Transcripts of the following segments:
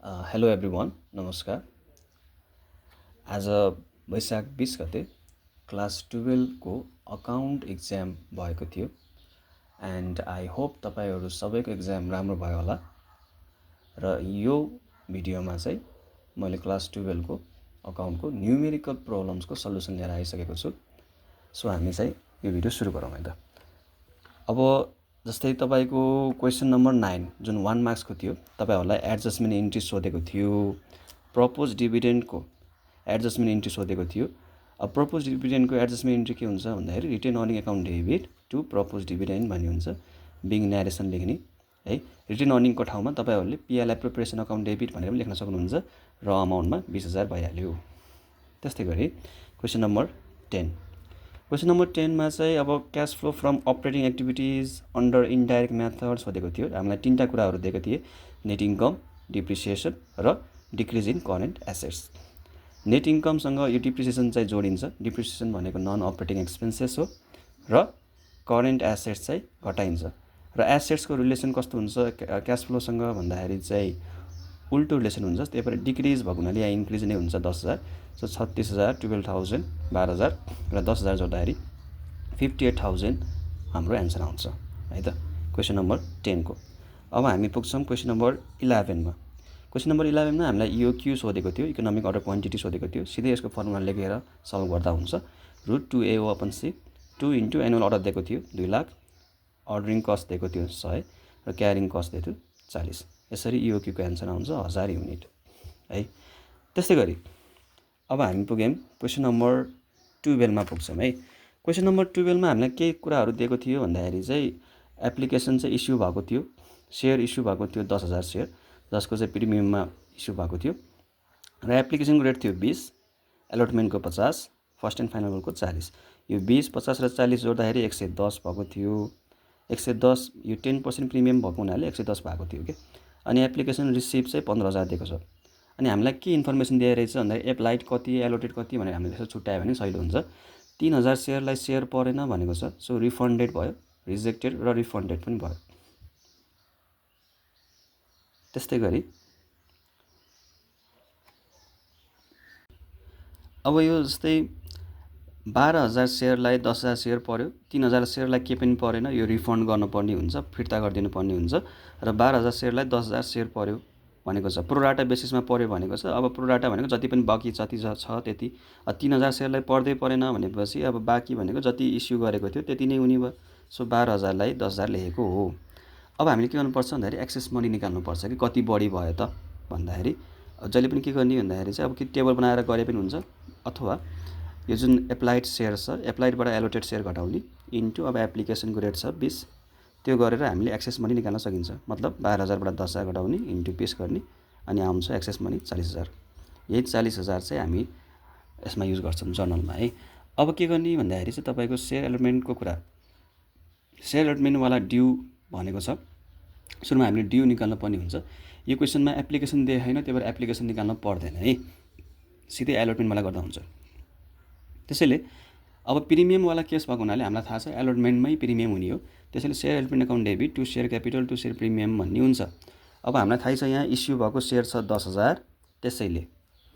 Hello everyone, नमस्कार। आज वैशाख 20 गते क्लास 12 को अकाउन्ट इक्जाम भएको थियो एन्ड आई होप तपाईहरु सबैको इक्जाम राम्रो भयो होला। र यो भिडियोमा चाहिँ मैले क्लास 12 को अकाउन्टको न्युमेरिकल प्रब्लम्सको सल्युसन लिएर आइसकेको छु। सो हामी चाहिँ यो भिडियो सुरु गरौँ है त। अब जस्तै तपाईको क्वेशन नम्बर 9 जुन 1 मार्क्सको थियो, तपाईहरुलाई एडजस्टमेन्ट इन्ट्री सोधेको थियो। प्रपोज डिभिडेन्डको एडजस्टमेन्ट इन्ट्री सोधेको थियो। अब प्रपोज डिभिडेन्डको एडजस्टमेन्ट इन्ट्री के हुन्छ भन्दाखेरि retain earning account debit to propose dividend भन्ने हुन्छ। बिङ न्यारेसन लेख्ने है। रिटेन अर्निङको ठाउँमा तपाईहरुले पीएलआई प्रिपरेसन अकाउन्ट डेबिट भनेर पनि लेख्न सक्नुहुन्छ र अमाउन्टमा 20000 भइहाल्यो। त्यस्तै गरी क्वेशन नम्बर 10। क्वेशन नम्बर 10 मा चाहिँ अब cash flow from operating activities under indirect method सोधेको थियो। हामीलाई तीनटा कुराहरु दिएको थिए, नेट इन्कम, डिप्रिसिएसन र decrease in current assets. Net income सँग यो डिप्रिसिएसन चाहिँ जोडिन्छ। डिप्रिसिएसन भनेको नन अपरेटिङ एक्सपेन्सेस हो र करेन्ट एसेट्स चाहिँ घटाइन्छ। र एसेट्स को रिलेसन कस्तो हुन्छ क्याश फ्लो सँग भन्दाखेरि चाहिँ उल्टो रिलेसन हुन्छ। त्यही भएर डिक्रिज भएको हुनाले यहाँ इन्क्रिज नै हुन्छ 10000। सो 36000, 12000, 12000 र 10000 जोड्दाखेरि 58000 हाम्रो एन्सर आउँछ है त क्वेशन नम्बर 10 को। अब हामी पुग्छौं क्वेशन नम्बर 11 मा। क्वेशन नम्बर 11 मा हामीलाई इओक्यू सोधेको थियो, इकोनोमिक अर्डर क्वान्टिटी सोधेको थियो। सिधै यसको फर्मुला लेखेर सल्भ गर्दा हुन्छ। √2AO/C 2 इन्टु एनुअल अर्डर दिएको थियो 2 लाख, अर्डरिङ कस्ट दिएको थियो 100 र क्यारिङ कस्ट दिएको थियो 40। यसरी इओक्यू को एन्सर आउँछ 1000 युनिट है। त्यस्तै गरी अब हामी पुग्यौं क्वेशन नम्बर 12 मा पुग्छौं है। क्वेशन नम्बर 12 मा हामीलाई के कुराहरु दिएको थियो भन्दाखेरि चाहिँ एप्लिकेसन चाहिँ इस्यु भएको थियो, शेयर इस्यु भएको थियो 10000 शेयर, जसको चाहिँ प्रिमियममा इस्यु भएको थियो र एप्लिकेसनको रेट थियो 20, एलोटमेन्टको 50, फर्स्ट एन्ड फाइनलको 40। यो 20, 50 र 40 जोड्दाखेरि 110 भएको थियो। 110 यो 10% प्रिमियम भएको हुनाले 110 भएको थियो के। अनि एप्लिकेसन रिसिभ चाहिँ 15000 दिएको छ। अनि हामीलाई के इन्फर्मेसन दिइरहेछ भन्दा एप्लाइड कति, एलोटेड कति भनेर हामीले यसो छुट्यायो भने सजिलो हुन्छ। 3000 शेयरलाई शेयर परेन भनेको छ। सो रिफन्डेड भयो, रिजेक्टेड र रिफन्डेड पनि भयो। त्यस्तै गरी अब यो जस्तै 12000 शेयरलाई 10000 शेयर पर्यो, 3000 शेयरलाई के पनि परेन, यो रिफन्ड गर्नुपर्ने हुन्छ, फिर्ता गरिदिनु पर्ने हुन्छ। र 12000 शेयरलाई 10000 शेयर पर्यो भनेको छ। प्रोराटा बेसिसमा पर्यो भनेको छ। अब प्रोराटा भनेको जति पनि बाँकी जति छ त्यति। 3000 शेयरलाई पर्दै परेन भनेपछि अब बाँकी भनेको जति इस्यु गरेको थियो त्यति नै हुने भयो। सो 12000 लाई 10000 लेखेको हो। अब हामीले के गर्नुपर्छ भन्दाखेरि एक्सेस मनी निकाल्नुपर्छ कि कति बढी भयो त भन्दाखेरि जहिले पनि के गर्ने भन्दाखेरि चाहिँ अब कि टेबल बनाएर गरे पनि हुन्छ अथवा यो जुन एप्लाइड शेयर छ, एप्लाइडबाट एलोटेड शेयर घटाउने इन्टु अब एप्लिकेसनको रेट छ 20, त्यो गरेर हामीले एक्सेस मनी निकाल्न सकिन्छ। मतलब 12000 बाट 10000 घटाउने इन्टु 20 गर्ने अनि आउँछ एक्सेस मनी 40000। यही 40000 चाहिँ हामी यसमा युज गर्छौं जर्नलमा है। अब के गर्ने भन्दाखेरि चाहिँ तपाईको शेयर एलोटमेन्टको कुरा, शेयर एलोटमेन्ट वाला ड्यू भनेको छ। सुरुमा हामीले ड्यू निकाल्न पर्ने हुन्छ। यो क्वेशनमा एप्लिकेसन दिएको छैन, त्यही भएर एप्लिकेसन निकाल्न पर्दैन है, सिधै एलोटमेन्ट वाला गर्दा हुन्छ। त्यसैले अब प्रिमियम वाला केस भएको हुनाले हामीलाई थाहा छ एलोटमेन्टमै प्रिमियम हुने हो। त्यसैले share allotment account debit to share capital to share premium भन्ने हुन्छ। अब हामीलाई थाहा छ यहाँ इस्यु भएको शेयर छ 10000, त्यसैले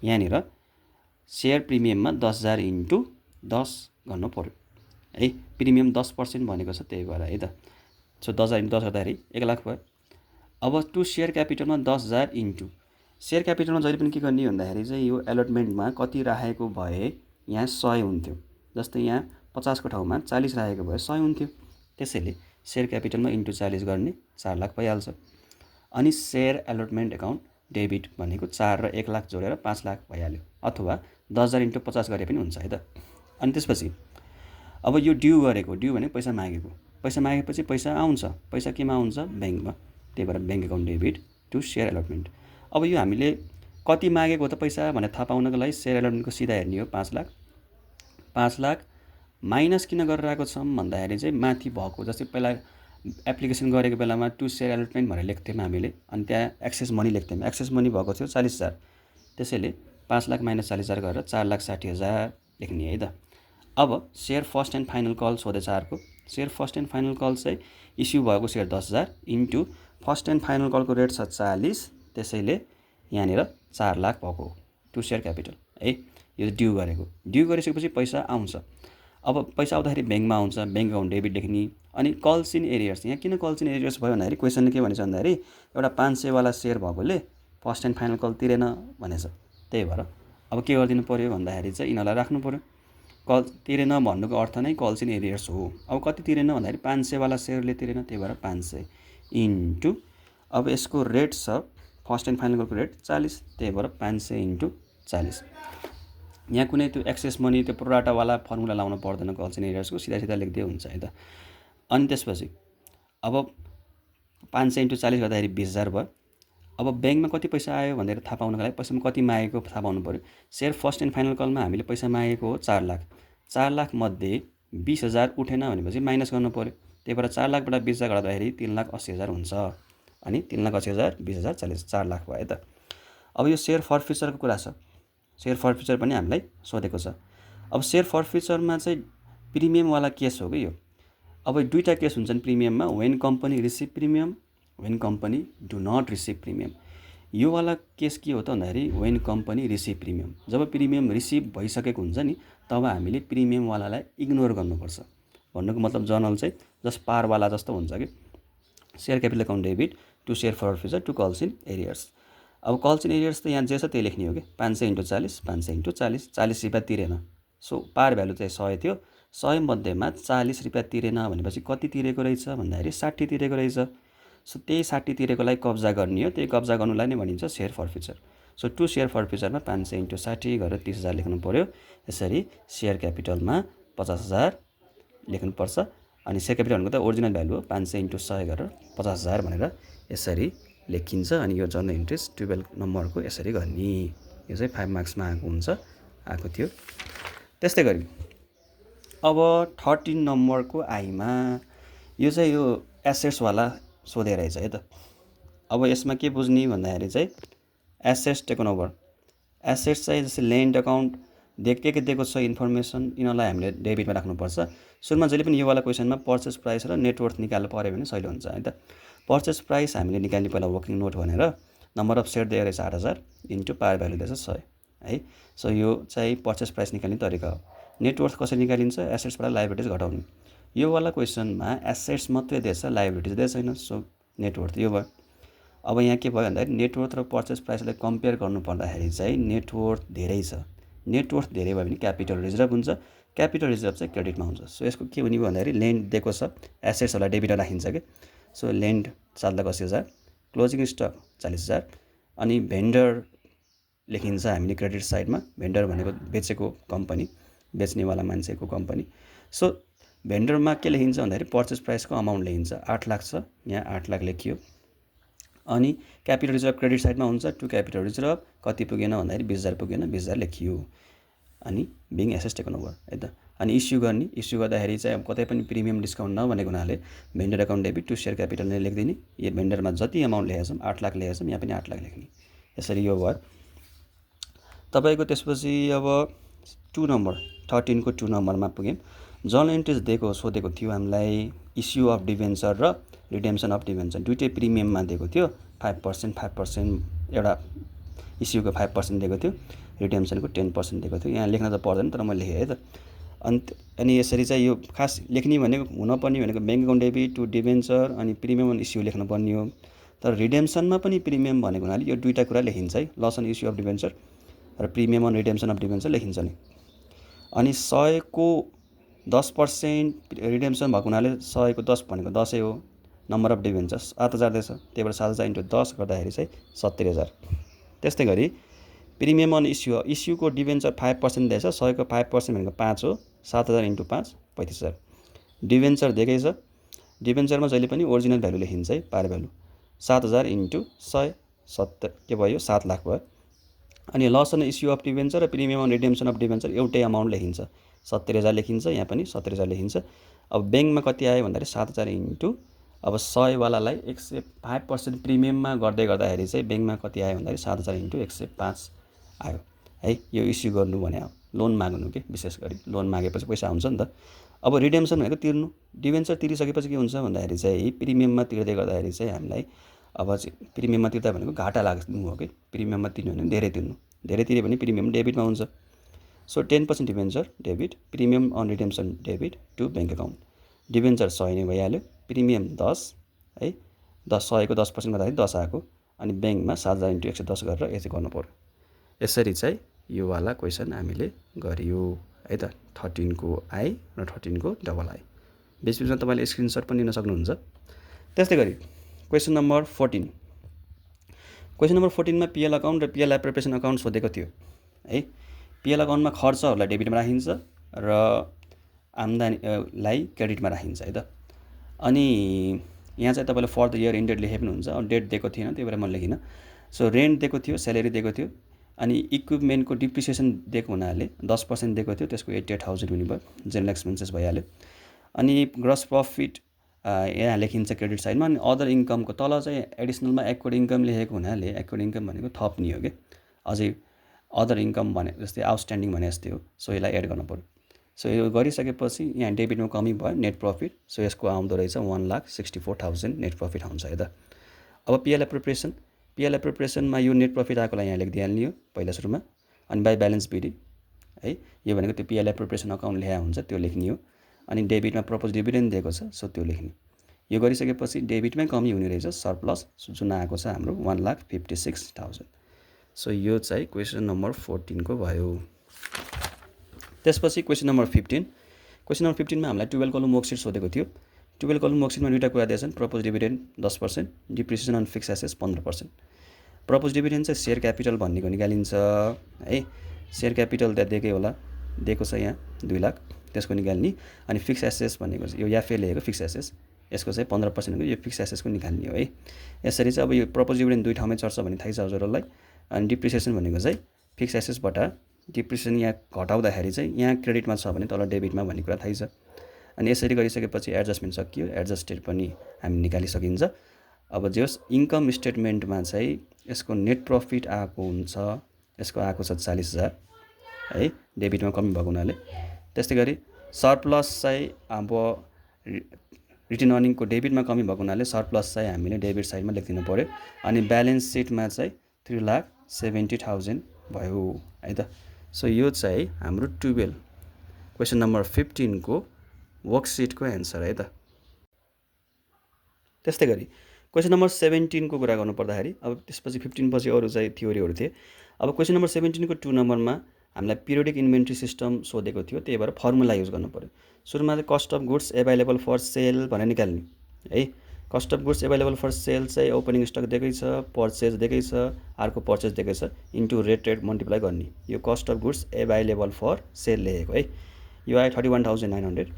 यहाँनिर शेयर प्रिमियममा 10000 इन्टु 10 गर्नु पर्यो है। प्रिमियम 10% भनेको छ त्यही भएर है त। सो 10000 इन्टु 10 गर्दाखेरि 1 लाख भयो। अब टु शेयर क्यापिटलमा 10000 इन्टु शेयर क्यापिटलमा जहिले पनि के गर्ने भन्दाखेरि चाहिँ यो एलोटमेन्टमा कति राखेको भए यहाँ 100 हुन्थ्यो। जस्तै यहाँ 50 को ठाउँमा 40 राखेको भए 100 हुन्थ्यो। त्यसैले शेयर क्यापिटलमा इन्टु 40 गर्ने 4 लाख भइहाल्छ। अनि शेयर एलोटमेन्ट अकाउन्ट डेबिट भनेको 4 र 1 लाख जोडेर 5 लाख भइहाल्यो। अथवा 10000 इन्टु 50 गरे पनि हुन्छ है त। अनि त्यसपछि अब यो ड्यू गरेको, ड्यू भने पैसा मागेको, पैसा मागेपछि पैसा आउँछ, पैसा केमा आउँछ ब्याङ्कमा, त्यही भएर bank account debit to share allotment. अब यो हामीले कति मागेको हो त पैसा भनेर थाहा पाउनको लागि शेयर एलोटमेन्टको सिधा हेर्ने हो 5 लाख। 5 लाख माइनस किन गरेर आएको छौं भन्दाखेरि चाहिँ माथि भएको जस्तै पहिला एप्लिकेसन गरेको बेलामा टु शेयर एलोटमेन्ट भनेर लेख्थ्यौं हामीले, अनि त्यहाँ एक्सेस मनी लेख्थ्यौं। एक्सेस मनी भएको थियो 40000, त्यसैले 5 लाख माइनस 40000 गरेर 4,60,000 लेख्ने है त। अब share first and final call सोधेछ अर्को। Share first and final call चाहिँ इस्यु भएको share 10000 into first and final कलको रेट छ 40, त्यसैले यहाँनिर 4 लाख भएको हो टु सेयर क्यापिटल है। यो ड्यू गरेको, ड्यू गरिसकेपछि पैसा आउँछ। अब पैसा आउँदाखेरि ब्याङ्कमा आउँछ, ब्याङ्क अकाउन्ट डेबिट लेख्ने। अनि कल्स इन एरियर्स, यहाँ किन कल्स इन एरियर्स भयो भन्दाखेरि क्वेसनले के भनेछ भन्दाखेरि एउटा 500 वाला सेयर भएकोले फर्स्ट एन्ड फाइनल कल तिरेन भनेछ। त्यही भएर अब के गरिदिनु पर्यो भन्दाखेरि चाहिँ यिनीहरूलाई राख्नु पर्यो। कल तिरेन भन्नुको अर्थ नै कल्स इन एरियर्स हो। अब कति तिरेन भन्दाखेरि 500 वाला सेयरले तिरेन, त्यही भएर 500 इन्टु, अब यसको रेट छ फर्स्ट एन्ड फाइनल कलको रेट 40, त्यही भएर 500 इन्टु 40। यहाँ कुनै त्यो एक्सेस मनी त्यो प्रोराटावाला फर्मुला लाउनु पर्दैन कल्स इन एरियर्सको, सिधा सिधा लेख्दै हुन्छ है त। अनि त्यसपछि अब 500 इन्टु 40 गर्दाखेरि 20,000 भयो। अब ब्याङ्कमा कति पैसा आयो भनेर थाहा पाउनको लागि पैसामा कति मागेको थाहा पाउनु पऱ्यो। सेयर फर्स्ट एन्ड फाइनल कलमा हामीले पैसा मागेको हो 4 लाख, 4 लाख मध्ये 20,000 उठेन भनेपछि माइनस गर्नु पऱ्यो। त्यही भएर 4 लाखबाट 20,000 गर्दाखेरि 3,80,000 हुन्छ। अनि 3,80,000 20,000 40, 4 लाख भयो है त। अब यो सेयर फर्फिचरको कुरा छ, सेयर फर्फिचर पनि हामीलाई सोधेको छ। अब सेयर फर्फिचरमा चाहिँ प्रिमियमवाला केस हो कि यो। अब दुईवटा केस हुन्छन् प्रिमियममा, when company receive premium, when company do not receive premium. यो वाला केस के हो त भन्दाखेरि वेन कम्पनी रिसिभ प्रिमियम, जब प्रिमियम रिसिभ भइसकेको हुन्छ नि तब हामीले प्रिमियमवालालाई इग्नोर गर्नुपर्छ। भन्नुको मतलब जनरल चाहिँ जस्ट पारवाला जस्तो हुन्छ कि share capital account debit to share forfeiture to calls in arrears. अब कल्स इन एरियर्स त यहाँ जे छ त्यही लेख्ने हो कि 500 इन्टु 40, 500 इन्टु 40, 40 रुपियाँ तिरेन। सो पार भ्यालु चाहिँ 100 थियो, 100 मध्येमा 40 रुपियाँ तिरेन भनेपछि कति तिरेको रहेछ भन्दाखेरि 60 तिरेको रहेछ। सो त्यही 60 तिरेकोलाई कब्जा गर्ने हो, त्यही कब्जा गर्नुलाई नै भनिन्छ share forfeiture. So to share फर्फिचरमा 500 इन्टु 60 गरेर 30,000 लेख्नु पऱ्यो। यसरी सेयर क्यापिटलमा 50,000 लेख्नुपर्छ। अनि सेयर क्यापिटल भनेको त ओरिजिनल भ्यालु हो, 500 इन्टु 100 गरेर 50,000 भनेर यसरी लेखिन्छ। अनि यो जनरल इन्ट्रेस्ट 12 नम्बरको यसरी गर्ने, यो चाहिँ 5 मार्क्समा आएको थियो। त्यस्तै गरी अब 13 नम्बरको आइमा यो चाहिँ यो एसेट्सवाला सोधे रहेछ है त। अब यसमा के बुझ्ने भन्दाखेरि चाहिँ एसेट्स टेकन ओभर, एसेट्स चाहिँ जस्तै ल्यान्ड अकाउन्ट के दिएको छ इन्फर्मेसन, यिनीहरूलाई हामीले डेबिटमा राख्नुपर्छ। सुरुमा जहिले पनि योवाला क्वेसनमा पर्चेस प्राइस र नेटवर्थ निकाल्नु पऱ्यो भने सजिलो हुन्छ है त। पर्चेस प्राइस हामीले निकाल्ने पहिला वर्किङ नोट भनेर नम्बर अफ सेयर दिएको रहेछ 8,000 इन्टु पार भ्यालु दिएछ 100 है। सो यो चाहिँ पर्चेस प्राइस निकाल्ने तरिका हो। नेटवर्थ कसरी निकालिन्छ, एसेट्सबाट लायबिलिटिज घटाउने। योवाला क्वेसनमा एसेट्स मात्रै दिएछ, लायबिलिटिज दिएको छैन, सो नेटवर्थ यो भयो। अब यहाँ के भयो भन्दाखेरि नेटवर्थ र पर्चेस प्राइसलाई कम्पेयर गर्नु पर्दाखेरि चाहिँ नेटवर्थ धेरै छ, नेटवर्थ धेरै भयो भने क्यापिटल रिजर्भ हुन्छ, क्यापिटल रिजर्भ चाहिँ क्रेडिटमा हुन्छ। सो यसको के हुने भन्दाखेरि ल्यान्ड दिएको छ, एसेट्सहरूलाई डेबिटमा राखिन्छ कि। सो ल्यान्ड 7,80,000, क्लोजिङ स्टक 40,000, अनि भेन्डर लेखिन्छ हामीले क्रेडिट साइडमा। भेन्डर भनेको बेचेको कम्पनी, बेच्नेवाला मान्छेको कम्पनी। सो भेन्डरमा के लेखिन्छ भन्दाखेरि पर्चेस प्राइसको अमाउन्ट लेखिन्छ, 8 लाख छ, यहाँ 8 लाख लेखियो। अनि क्यापिटल रिजर्भ क्रेडिट साइडमा हुन्छ, टु क्यापिटल रिजर्भ कति पुगेन भन्दाखेरि 20,000 पुगेन, 20,000 लेखियो। अनि बिङ एसेट्स टेकन ओभर है त। अनि इस्यु गर्ने, इस्यु गर्दाखेरि चाहिँ अब कतै पनि प्रिमियम डिस्काउन्ट नभनेको हुनाले vendor account debit to share capital नै लेखिदिने। यो भेन्डरमा जति अमाउन्ट लेखेको छौँ 8 लाख लेखेको छौँ, यहाँ पनि 8 लाख लेख्ने। यसरी यो भयो तपाईँको। त्यसपछि अब 2 नम्बर 13 को 2 नम्बरमा पुग्यौँ। जनरल इन्ट्रेस्ट दिएको सोधेको थियो हामीलाई, इस्यु अफ डिभेन्चर र रिडेम्सन अफ डिभेन्चर दुइटै प्रिमियममा दिएको थियो। 5% एउटा इस्युको 5% दिएको थियो, रिडेम्सनको 10% दिएको थियो। यहाँ लेख्न त पर्दैन तर मैले लेखेँ है त। अनि यसरी चाहिँ यो खास लेख्ने भनेको हुनुपर्ने भनेको bank account debit to debenture अनि प्रिमियम अन इस्यु लेख्नुपर्ने हो। तर रिडेम्सनमा पनि प्रिमियम भनेको हुनाले यो दुईवटा कुरा लेखिन्छ है, loss on issue of debenture र premium on redemption of debenture लेखिन्छ नि। अनि 100 को 10% रिडेम्सन भएको हुनाले 100 को 10 भनेको 10 हो। नम्बर अफ डिभेन्चर्स 7,000 दिएछ, त्यही भएर 7,000 इन्टु 10 गर्दाखेरि चाहिँ 70,000। त्यस्तै गरी प्रिमियम अन इस्युको डिभेन्चर 5% दिएछ, 100 को 5% भनेको 5 हो, 7,000 इन्टु 5 35,000। डिभेन्चर दिएकै छ, डिभेन्चरमा जहिले पनि ओरिजिनल भ्यालु लेखिन्छ है, पार भ्यालु 7,000 इन्टु 100 70 के भयो 7 लाख भयो। अनि loss on issue of debenture र premium on redemption of debenture एउटै अमाउन्ट लेखिन्छ, 70,000 लेखिन्छ, यहाँ पनि 70,000 लेखिन्छ। अब ब्याङ्कमा कति आयो भन्दाखेरि 7,000 इन्टु अब 100 वालालाई 105% प्रिमियममा गर्दै गर्दाखेरि चाहिँ ब्याङ्कमा कति आयो भन्दाखेरि 7,000 इन्टु 105 आयो है। यो इस्यु गर्नु भने लोन माग्नु के, विशेष गरी लोन मागेपछि पैसा आउँछ नि त। अब रिडेम्सन भनेको तिर्नु, डिभेन्चर तिरिसकेपछि के हुन्छ भन्दाखेरि चाहिँ प्रिमियममा तिर्दै गर्दाखेरि चाहिँ हामीलाई अब चाहिँ प्रिमियममा तिर्दा भनेको घाटा लाग्नु हो कि प्रिमियममा तिर्नु भने धेरै तिर्नु, धेरै तिर्यो भने प्रिमियम डेबिटमा हुन्छ। सो 10% debenture debit, premium on redemption debit to bank account. Debenture 100 नै भइहाल्यो, प्रिमियम 10 है, 100को 10% गर्दाखेरि 10 आएको, अनि ब्याङ्कमा 7000 × 110 गरेर यसरी गर्नु पर्यो। यसरी चाहिँ यो वाला क्वेसन हामीले गरियो है त। 13 को आई र 13 को डबल आई। बिचबिचमा तपाईँले स्क्रिनसट पनि लिन सक्नुहुन्छ। त्यस्तै गरी क्वेसन नम्बर 14। क्वेसन नम्बर 14 मा पिएल अकाउन्ट र पिएल एप्रोप्रिएसन अकाउन्ट सोधेको थियो है। पिएल अकाउन्टमा खर्चहरूलाई डेबिटमा राखिन्छ र आम्दानीलाई क्रेडिटमा राखिन्छ है त। अनि यहाँ चाहिँ तपाईँले फर द इयर इन्डेड लेखे पनि हुन्छ, डेट दिएको थिएन त्यही भएर मैले लेखिनँ। सो रेन्ट दिएको थियो, स्यालेरी दिएको थियो, अनि इक्विपमेन्टको डिप्रिसिएसन दिएको हुनाले 10% दिएको थियो, त्यसको 88,000 हुने भयो, जेनरल एक्सपेन्सेस भइहाल्यो। अनि ग्रस प्रफिट यहाँ लेखिन्छ क्रेडिट साइडमा। अनि अदर इन्कमको तल चाहिँ एडिसनलमा एक्वार्ड इन्कम लेखेको हुनाले एक्वार्ड इन्कम भनेको थप्ने हो कि, अझै अदर इन्कम भने जस्तै आउटस्ट्यान्डिङ भने जस्तै हो। सो यसलाई एड गर्नु पऱ्यो। सो यो गरिसकेपछि यहाँ डेबिटमा कमी भयो, नेट प्रफिट। सो यसको आउँदो रहेछ 1,64,000 नेट प्रफिट आउँछ है त। अब पिएल एप्रोप्रिएसन, पिएल एप्रोप्रिएसनमा यो नेट प्रफिट आएकोलाई यहाँ लेखिदिइहाल्ने हो पहिला सुरुमा। अनि बाई ब्यालेन्स बिडी है, यो भनेको त्यो पिएल एप्रोप्रिएसन अकाउन्ट ल्याएको हुन्छ त्यो लेख्ने हो। अनि डेबिटमा प्रपोज डिभिडेन्ड दिएको छ, सो त्यो लेख्ने। यो गरिसकेपछि डेबिटमै कमी हुने रहेछ, सरप्लस जुन आएको छ हाम्रो 1,56,000। सो यो चाहिँ क्वेसन नम्बर 14 को भयो। त्यसपछि क्वेसन नम्बर 15। क्वेसन नम्बर 15 मा हामीलाई 12 कलम वर्कसिट सोधेको थियो। 12 कलम वर्कसिटमा दुईवटा कुरा दिएछन्, propose dividend 10%, depreciation on fix assets 15%। Propose dividend चाहिँ सेयर क्यापिटल भन्नेको निकालिन्छ है। सेयर क्यापिटल त्यहाँ दिएकै होला, दिएको छ यहाँ 2 लाख, त्यसको निकाल्ने। अनि फिक्स एसेट्स भनेको यो याफे लेखेको फिक्स एसेट्स, यसको चाहिँ 15% हो, यो फिक्स एसेट्सको निकाल्ने हो है। यसरी चाहिँ अब यो प्रपोज डिभिडेन्ड दुई ठाउँमै चढ्छ भन्ने थाहै छ हजुरहरूलाई। अनि डिप्रिसिएसन भनेको चाहिँ फिक्स एसेट्सबाट डिप्रिसिएसन यहाँ घटाउँदाखेरि चाहिँ यहाँ क्रेडिटमा छ भने तल डेबिटमा भन्ने कुरा थाहै छ। अनि यसरी गरिसकेपछि एडजस्टमेन्ट सकियो, एडजस्टेड पनि हामी निकालिसकिन्छ। अब जे होस् इन्कम स्टेटमेन्टमा चाहिँ यसको नेट प्रफिट आएको हुन्छ, यसको आएको छ 40,000 है, डेबिटमा कमी भएको हुनाले। त्यस्तै गरी सरप्लस चाहिँ अब रिटर्न अर्निङको डेबिटमा कमी भएको हुनाले सरप्लस चाहिँ हामीले डेबिट साइडमा लेखिदिनु पऱ्यो। अनि ब्यालेन्स सिटमा चाहिँ 3,70,000 भयो है त। सो यो चाहिँ हाम्रो 12 क्वेसन नम्बर 15 को वर्कसिटको एन्सर है त। त्यस्तै गरी क्वेसन नम्बर 17 को कुरा गर्नु पर्दाखेरि अब त्यसपछि 15 पछि अरू चाहिँ थ्योरीहरू थिए। अब क्वेसन नम्बर 17 को 2 नम्बरमा हामीलाई पिरियोडिक इन्भेन्ट्री सिस्टम सोधेको थियो, त्यही भएर फर्मुला युज गर्नु पर्यो। सुरुमा चाहिँ cost of goods available for sale भनेर निकाल्ने है। Cost of goods available for sale चाहिँ ओपनिङ स्टक दिएकै छ, पर्चेज दिएकै छ, अर्को पर्चेज दिएकै छ, इन्टु रेट मल्टिप्लाई गर्ने। यो cost of goods available for sale लेखेको है। यो आयो 31,900।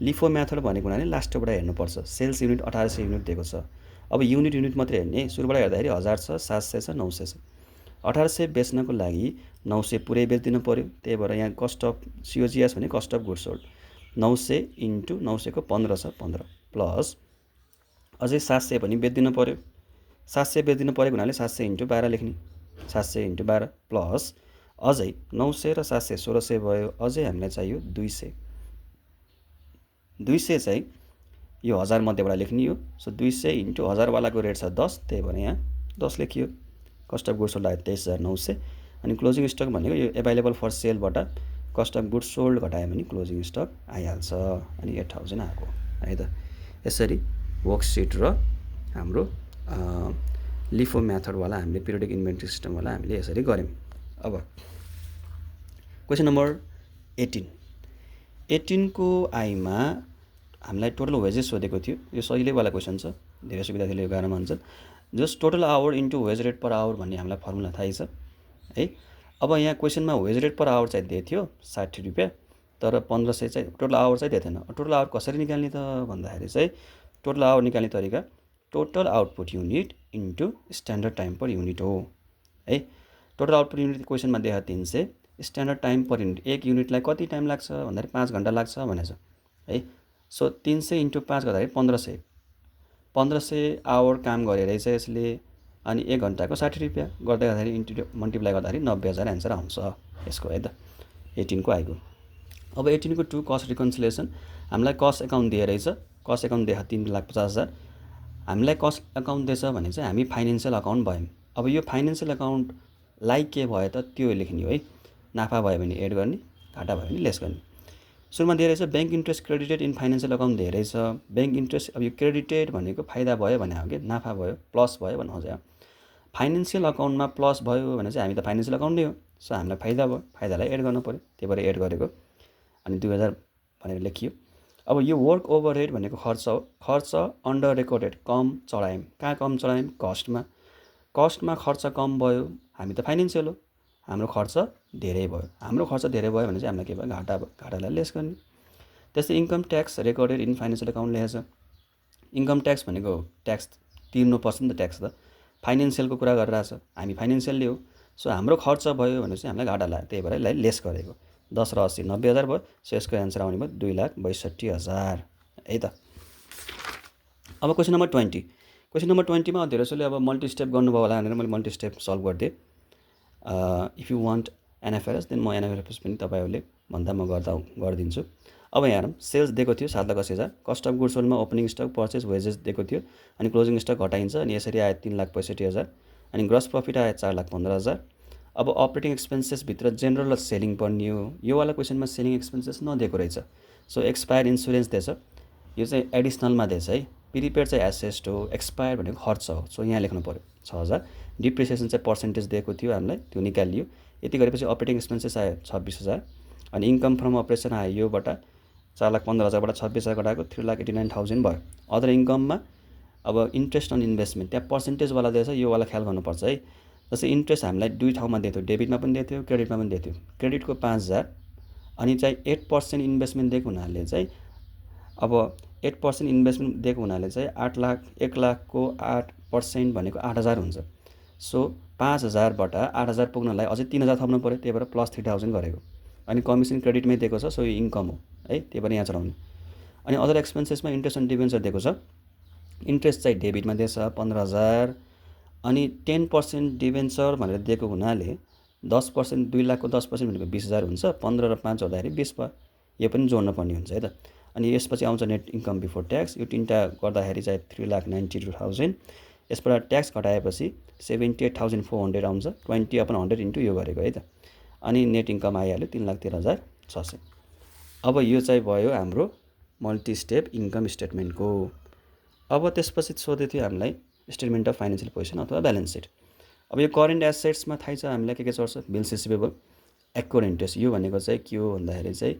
लिफो मेथड भनेको हुनाले लास्टबाट हेर्नुपर्छ। सेल्स युनिट 1800 युनिट दिएको छ। अब युनिट मात्रै हेर्ने, सुरुबाट हेर्दाखेरि 1000 छ, 700 छ, 900 छ। 1800 बेच्नको लागि 900 पुरै बेचिदिनु पऱ्यो। त्यही भएर यहाँ कस्ट अफ सिओजिएस भने cost of goods sold 900 into 900 को 15 छ, 15 प्लस अझै 700 पनि बेचिदिनु पऱ्यो। 700 बेचिदिनु परेको हुनाले 700 इन्टु 12 लेख्ने, 700 इन्टु 12 प्लस अझै 900 र 700 1600 भयो। अझै हामीलाई चाहियो 200। 200 चाहिँ यो 1000 मध्येबाट लेख्ने हो। सो 200 इन्टु 1000 वालाको रेट छ 10, त्यही भएर यहाँ 10 लेखियो। कस्ट अफ गुड्स सोल्ड आयो 23,900। अनि क्लोजिङ स्टक भनेको यो एभाइलेबल फर सेलबाट कस्ट अफ गुड्स सोल्ड घटायो भने क्लोजिङ स्टक आइहाल्छ। अनि 8,000 आएको है त। यसरी वर्कसिट र हाम्रो लिफो मेथडवाला हामीले पिरियोडिक इन्भेन्ट्री सिस्टमवाला हामीले यसरी गऱ्यौँ। अब क्वेसन नम्बर 18 को आईमा हामीलाई टोटल वेजेस सोधेको थियो। यो सजिलैवाला क्वेसन छ, धेरै विद्यार्थीले यो गाह्रो मान्छन्। Just total hour into wage rate per hour भन्ने हामीलाई फर्मुला थाहै छ है। अब यहाँ क्वेसनमा वेज रेट पर आवर चाहिँ दिएको थियो 60 रुपियाँ, तर 1500 चाहिँ टोटल आवर चाहिँ दिएको थिएन। टोटल आवर कसरी निकाल्ने त भन्दाखेरि चाहिँ टोटल आवर निकाल्ने तरिका total output unit into standard time per unit हो है। टोटल आउटपुट युनिट क्वेसनमा देखाएको 300, स्ट्यान्डर्ड टाइम पर युनिट एक युनिटलाई कति टाइम लाग्छ भन्दाखेरि 5 घन्टा लाग्छ भनेछ है। सो 300 इन्टु 5 गर्दाखेरि 1500 आवर काम गरे रहेछ यसले। अनि 1 घन्टाको 60 रुपियाँ गर्दै गर्दाखेरि इन्टु मल्टिप्लाई गर्दाखेरि 90,000 एन्सर आउँछ यसको है त। 18 को आएको। अब 18 को 2 कस्ट रिकन्सिलिएसन हामीलाई कस्ट एकाउन्ट दिए रहेछ। कस्ट एकाउन्ट देखा 3,50,000। हामीलाई कस्ट अकाउन्ट दिएछ भने चाहिँ हामी फाइनेन्सियल अकाउन्ट भयौँ। अब यो फाइनेन्सियल अकाउन्टलाई के भयो त त्यो लेख्ने हो है। नाफा भयो भने एड गर्ने, घाटा भयो भने लेस गर्ने। सुरुमा दिएर छ bank interest credited in financial account धेरै छ। ब्याङ्क इन्ट्रेस्ट अब यो क्रेडिटेड भनेको फाइदा भयो भने हो कि नाफा भयो प्लस भयो भन्नु खोजेको। फाइनेन्सियल अकाउन्टमा प्लस भयो भने चाहिँ हामी त फाइनेन्सियल अकाउन्ट नै हो, सो हामीलाई फाइदा भयो, फाइदालाई एड गर्नु पऱ्यो, त्यही भएर एड गरेको। अनि 2000 भनेर लेखियो। अब यो वर्क ओभरहेड भनेको खर्च हो। खर्च अन्डर रेकर्डेड कम चढायौँ। कहाँ कम चढायौँ? कस्टमा। कस्टमा खर्च कम भयो, हामी त फाइनेन्सियल हो, हाम्रो खर्च धेरै भयो। हाम्रो खर्च धेरै भयो भने चाहिँ हामीलाई के भयो? घाटा भयो, घाटालाई लेस गर्ने। त्यस्तै income tax recorded in financial account लेखेको छ। इन्कम ट्याक्स भनेको ट्याक्स तिर्नुपर्छ नि त, ट्याक्स त फाइनेन्सियलको कुरा गरिरहेछ, हामी फाइनेन्सियलले हो, सो हाम्रो खर्च भयो भने चाहिँ हामीलाई घाटा लाग्यो, त्यही भएर यसलाई लेस गरेको। 10 र 80 90,000 भयो, सो यसको एन्सर आउने भयो 2,62,000 है त। अब क्वेसन नम्बर 20। क्वेसन नम्बर 20 मा धेरै जसोले अब मल्टी स्टेप गर्नुभयो होला भनेर मैले मल्टी स्टेप सल्भ गरिदिएँ। If you want NFRS then म एनएफआरएस पनि तपाईँहरूले भन्दा म गरिदिन्छु। अब यहाँ हेरौँ, सेल्स दिएको थियो 7,80,000, कस्ट अफ गुड्स सोल्डमा ओपनिङ स्टक पर्चेस वेजेस दिएको थियो, अनि क्लोजिङ स्टक घटाइन्छ, अनि यसरी आयो 3,65,000, अनि ग्रस प्रफिट आयो 4,15,000। अब अपरेटिङ एक्सपेन्सेसभित्र जेनरल र सेलिङ पर्ने हो। योवाला क्वेसनमा सेलिङ एक्सपेन्सेस नदिएको रहेछ, सो एक्सपायर इन्सुरेन्स दिएछ, यो चाहिँ एडिसनलमा दिएछ है। प्रिपेड चाहिँ एसेस्ट हो, एक्सपायर भनेको खर्च हो, सो यहाँ लेख्नु पऱ्यो 6,000। डिप्रिसिएसन चाहिँ पर्सेन्टेज दिएको थियो हामीलाई, त्यो निकालियो। यति गरेपछि अपरेटिङ एक्सपेन्सेस आयो 26,000, अनि इन्कम फ्रम अपरेसन आयो योबाट 4,15,000बाट 26,000 घटाएको 3,89,000 भयो। अदर इन्कममा अब इन्ट्रेस्ट अन इन्भेस्टमेन्ट त्यहाँ पर्सेन्टेजवाला दिएछ, योवाला ख्याल गर्नुपर्छ है। जस्तै इन्ट्रेस्ट हामीलाई 2 ठाउँमा दिएको थियो, डेबिटमा पनि दिएको थियो, क्रेडिटमा पनि दिएको थियो। क्रेडिटको 5,000, अनि चाहिँ 8% इन्भेस्टमेन्ट दिएको हुनाले चाहिँ अब 8% इन्भेस्टमेन्ट दिएको हुनाले चाहिँ 1 लाखको 8% भनेको 8,000 हुन्छ। सो 5,000बाट 8,000 पुग्नलाई अझै 3,000 थप्नु पऱ्यो, त्यही भएर प्लस 3,000 गरेको। अनि कमिसन क्रेडिटमै दिएको छ, सो यो इन्कम हो है, त्यही भएर यहाँ चढाउने। अनि अदर एक्सपेन्सेसमा इन्ट्रेस्ट अन डिबेन्चर दिएको छ। इन्ट्रेस्ट चाहिँ डेबिटमा दिएछ 15,000, अनि 10% डिबेन्चर भनेर दिएको हुनाले 10%, 2 लाखको 10% भनेको 20,000 हुन्छ, 15 र 5 गर्दाखेरि 20 भयो, यो पनि जोड्न पर्ने हुन्छ है त। अनि यसपछि आउँछ नेट इन्कम बिफोर ट्याक्स, यो तिनवटा गर्दाखेरि चाहिँ 3,92,000। यसबाट ट्याक्स घटाएपछि 78,400 आउँछ, 20/100 इन्टु यो गरेको है त। अनि नेट इन्कम आइहाल्यो 3,13,600। अब यो चाहिँ भयो हाम्रो मल्टी स्टेप इन्कम स्टेटमेन्टको। अब त्यसपछि सोधेको थियो हामीलाई स्टेटमेन्ट अफ फाइनेन्सियल पोजिसन अथवा ब्यालेन्स सिट। अब यो करेन्ट एसेट्समा थाहै छ हामीलाई के चढ्छ? Bills receivable, एक्वर interest. यो भनेको चाहिँ के हो भन्दाखेरि चाहिँ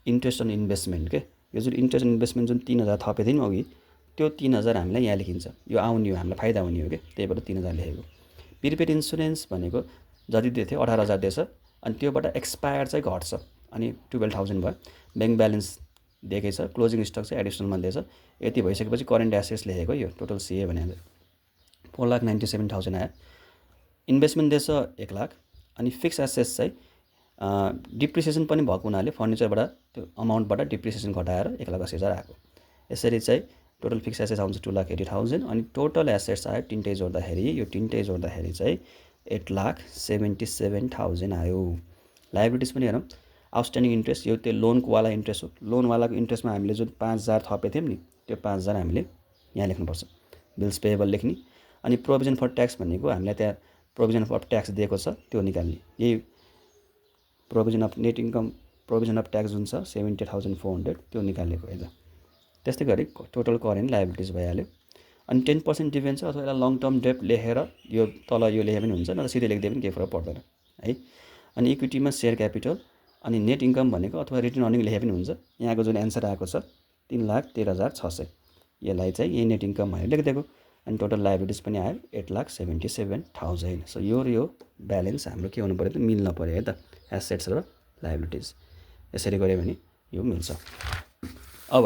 इन्ट्रेस्ट अन इन्भेस्टमेन्ट के। यो जुन इन्ट्रेस्ट अन इन्भेस्टमेन्ट जुन 3,000 थपेको थियो नि अघि, त्यो 3,000 हामीलाई यहाँ लेखिन्छ, यो आउने हो, हामीलाई फाइदा हुने हो कि, त्यही भएर 3,000 लेखेको। प्रिपेड इन्सुरेन्स भनेको जति दिएको थियो 18,000 दिएछ, अनि त्योबाट एक्सपायर चाहिँ घट्छ, अनि 12,000 भयो। ब्याङ्क ब्यालेन्स दिएकै छ, क्लोजिङ स्टक चाहिँ एडिसनलमा दिएछ। यति भइसकेपछि करेन्ट एसेट्स लेखेको, यो टोटल सिए भने 4,97,000 आयो। इन्भेस्टमेन्ट दिएछ 1 लाख, अनि फिक्स एसेट्स चाहिँ डिप्रिसिएसन पनि भएको हुनाले फर्निचरबाट त्यो अमाउन्टबाट डिप्रिसिएसन घटाएर 1,80,000 आएको। यसरी चाहिँ टोटल फिक्स एसेट्स आउँछ 2,80,000, अनि टोटल एसेट्स आयो तिनटै जोड्दाखेरि चाहिँ 8,77,000 आयो। लाइबिलिटिज पनि हेरौँ, आउटस्ट्यान्डिङ इन्ट्रेस्ट, यो त्यो लोनको वाला इन्ट्रेस्ट हो। लोनवालाको इन्ट्रेस्टमा हामीले जुन 5,000 थपेको थियौँ नि, त्यो 5,000 हामीले यहाँ लेख्नुपर्छ, बिल्स पेएबल लेख्ने। अनि प्रोभिजन फर ट्याक्स भनेको हामीलाई त्यहाँ प्रोभिजन फर ट्याक्स दिएको छ, त्यो निकाल्ने। यही provision of net income provision of tax जुन छ 78,400, त्यो निकालेको है त। त्यस्तै गरी टोटल करेन्ट लाइबिलिटिज भइहाल्यो। अनि 10% डिफेन्स अथवा यसलाई लङ टर्म डेट लेखेर यो तल यो लेखे पनि हुन्छ, नत्र सिधै लेख्दै पनि केही फरक पर्दैन है। अनि इक्विटीमा सेयर क्यापिटल, अनि नेट इन्कम भनेको अथवा रिटर्न अर्निङ लेखे पनि हुन्छ। यहाँको जुन एन्सर आएको छ 3,13,600, यसलाई चाहिँ यही नेट इन्कम भनेर लेखिदिएको। अनि टोटल लाइबिलिटिज पनि आयो 8,77,000। सो यो र यो ब्यालेन्स हाम्रो के हुनु पऱ्यो त? मिल्न पऱ्यो है त, एसेट्स र लाइबिलिटिज। यसरी गऱ्यो भने यो मिल्छ। अब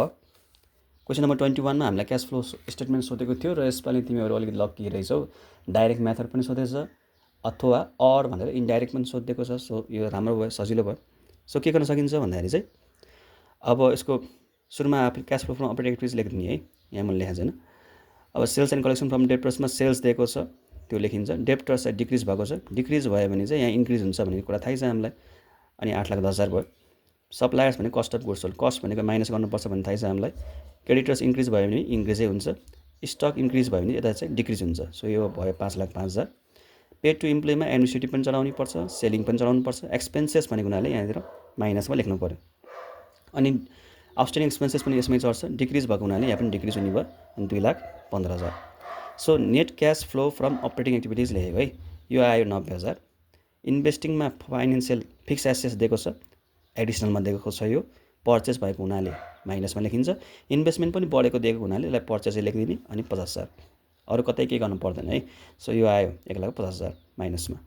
क्वेसन नम्बर 21 मा हामीलाई क्यास फ्लो स्टेटमेन्ट सोधेको थियो, र यसपालि तिमीहरू अलिकति लक्की रहेछौ, डाइरेक्ट मेथड पनि सोधेछ अथवा अर भनेर इन्डाइरेक्ट पनि सोधिदिएको छ। सो यो राम्रो भयो, सजिलो भयो। सो के गर्न सकिन्छ भन्दाखेरि चाहिँ अब यसको सुरुमा cash flow from operating activities लेखिदिने है, यहाँ मैले लेखेको छैन। अब सेल्स एन्ड कलेक्सन फ्रम डेप्टर्समा सेल्स दिएको छ, त्यो लेखिन्छ। डेप्टर्स चाहिँ डिक्रिज भएको छ, डिक्रिज भयो भने चाहिँ यहाँ इन्क्रिज हुन्छ भन्ने कुरा थाहै छ हामीलाई, अनि 8,10,000 भयो। सप्लायर्स भने cost of goods sold, cost भनेको माइनस गर्नुपर्छ भन्ने थाहै छ हामीलाई। क्रेडिटर्स इन्क्रिज भयो भने इन्क्रिजै हुन्छ, स्टक इन्क्रिज भयो भने यता चाहिँ डिक्रिज हुन्छ। सो यो भयो 5,05,000। पेड टु इम्प्लोइमा एडमिनिस्ट्रेटिभ पनि चढाउनु पर्छ, सेलिङ पनि चढाउनु पर्छ। एक्सपेन्सेस भनेको हुनाले यहाँनिर माइनसमा लेख्नु पऱ्यो। अनि आउटस्ट्यान्डिङ एक्सपेन्सेस पनि यसमै चढ्छ, डिक्रिज भएको हुनाले यहाँ पनि डिक्रिज हुने भयो। अनि 2,15,000। So net cash flow from operating activities लेखेको है, यो आयो 90,000। इन्भेस्टिङमा फाइनेन्सियल फिक्स एसेट्स दिएको छ, एडिसनलमा दिएको छ, यो पर्चेस भएको हुनाले माइनसमा लेखिन्छ। इन्भेस्टमेन्ट पनि बढेको दिएको हुनाले यसलाई पर्चेसै लेखिदिने। अनि 50,000, अरू कतै केही गर्नु पर्दैन है। सो यो आयो 1,50,000 माइनसमा।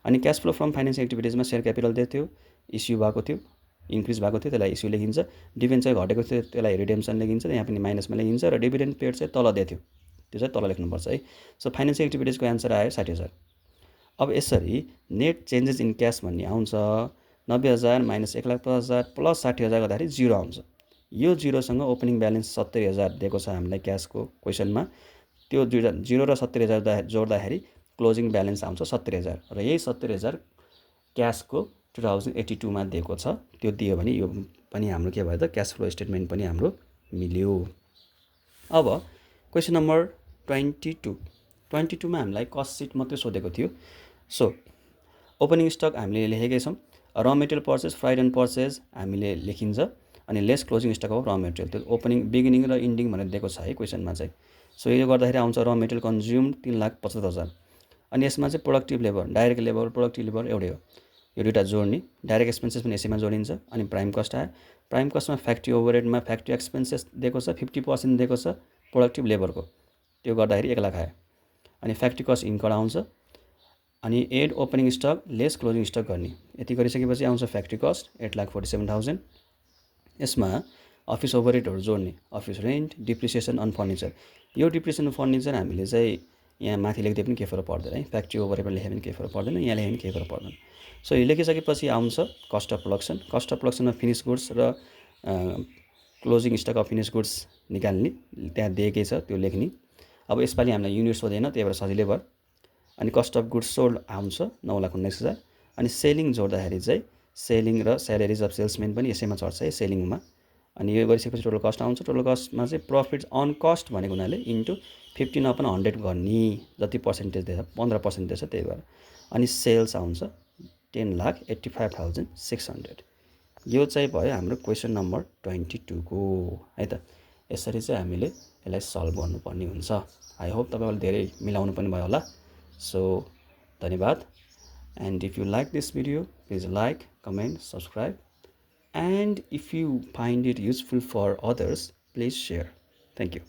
अनि क्यास फ्लो फ्रम फाइनेन्सियल एक्टिभिटिजमा सेयर क्यापिटल दिएको थियो, इस्यु भएको थियो, इन्क्रिज भएको थियो, त्यसलाई इस्यु लेखिन्छ। डिभेन्चर घटेको थियो, त्यसलाई रिडेम्सन लेखिन्छ, यहाँ पनि माइनसमा लेखिन्छ। र डिभिडेन्ड पेड चाहिँ तल दिएको थियो, त्यो चाहिँ तल लेख्नुपर्छ है। सो फाइनेन्सियल एक्टिभिटिजको एन्सर आयो 60,000। अब यसरी नेट चेन्जेस इन क्यास भन्ने आउँछ 90,000 माइनस 1,50,000 प्लस 60,000 गर्दाखेरि 0 आउँछ। यो 0सँग ओपनिङ ब्यालेन्स 70,000 दिएको छ हामीलाई क्यासको क्वेसनमा। त्यो 0 र 70,000 जोड्दाखेरि क्लोजिङ ब्यालेन्स आउँछ 70,000। र यही 70,000 क्यासको 2082मा दिएको छ। त्यो दियो भने यो पनि हाम्रो के भयो त, क्यास फ्लो स्टेटमेन्ट पनि हाम्रो मिल्यो। अब क्वेसन नम्बर 22मा हामीलाई कस्ट सिट मात्रै सोधेको थियो। सो ओपनिङ स्टक हामीले लेखेकै छौँ। र material purchase, fried and purchase हामीले लेखिन्छ। अनि लेस क्लोजिङ स्टक अफ र मेटेरियल, त्यो ओपनिङ बिगिनिङ र इन्डिङ भनेर दिएको छ है क्वेसनमा चाहिँ। सो यो गर्दाखेरि आउँछ र मेटेरियल कन्ज्युम 3,75,000। अनि यसमा चाहिँ productive labour, direct labour, productive labour एउटै हो, यो दुइटा जोड्ने। डाइरेक्ट एक्सपेन्सेस पनि यसैमा जोडिन्छ। अनि प्राइम कस्ट आयो। प्राइम कस्टमा फ्याक्ट्री ओभरहेडमा फ्याक्ट्री एक्सपेन्सेस दिएको छ, 50% दिएको छ प्रोडक्टिभ लेबरको, त्यो गर्दाखेरि 1,00,000 आयो। अनि फ्याक्ट्री कस्ट इन्कड आउँछ। अनि add opening stock less closing stock गर्ने, यति गरिसकेपछि आउँछ फ्याक्ट्री कस्ट 8,47,000। यसमा अफिस ओभरहेडहरू जोड्ने, office rent, depreciation on furniture. यो डिप्रिसिएसन फर्निचर हामीले चाहिँ यहाँ माथि लेख्दै पनि केही फरक पर्दैन है, फ्याक्ट्री ओभरहेडमा लेखे पनि केही फरक पर्दैन, यहाँ लेखे पनि केही फरक पर्दैन। सो यो लेखिसकेपछि आउँछ cost of production. Cost of प्रोडक्सनमा फिनिस गुड्स र closing stock of finish goods निकाल्ने, त्यहाँ दिएकै छ त्यो लेख्ने। अब यसपालि हामीलाई युनिट सोधेन, त्यही भएर सजिलै भयो। अनि कस्ट अफ गुड्स सोल्ड आउँछ 9,19,000। अनि सेलिङ जोड्दाखेरि चाहिँ सेलिङ र स्यालेरिज अफ सेल्समेन पनि यसैमा चढ्छ है, सेलिङमा। अनि यो गरिसकेपछि टोटल कस्ट आउँछ। टोटल कस्टमा चाहिँ प्रफिट्स अन कस्ट भनेको हुनाले इन्टु 15 अपन 100 गर्ने, जति पर्सेन्टेज दिएछ 15% दिएछ त्यही भएर। अनि सेल्स आउँछ 10,85,600। यो चाहिँ भयो हाम्रो क्वेसन नम्बर 22 को है त। यसरी चाहिँ हामीले यसलाई सल्भ गर्नुपर्ने हुन्छ। आई होप तपाईँहरूले धेरै मिलाउनु पनि भयो होला। सो धन्यवाद। And if you like this video, please like, comment, subscribe. And if you find it useful for others, please share. Thank you.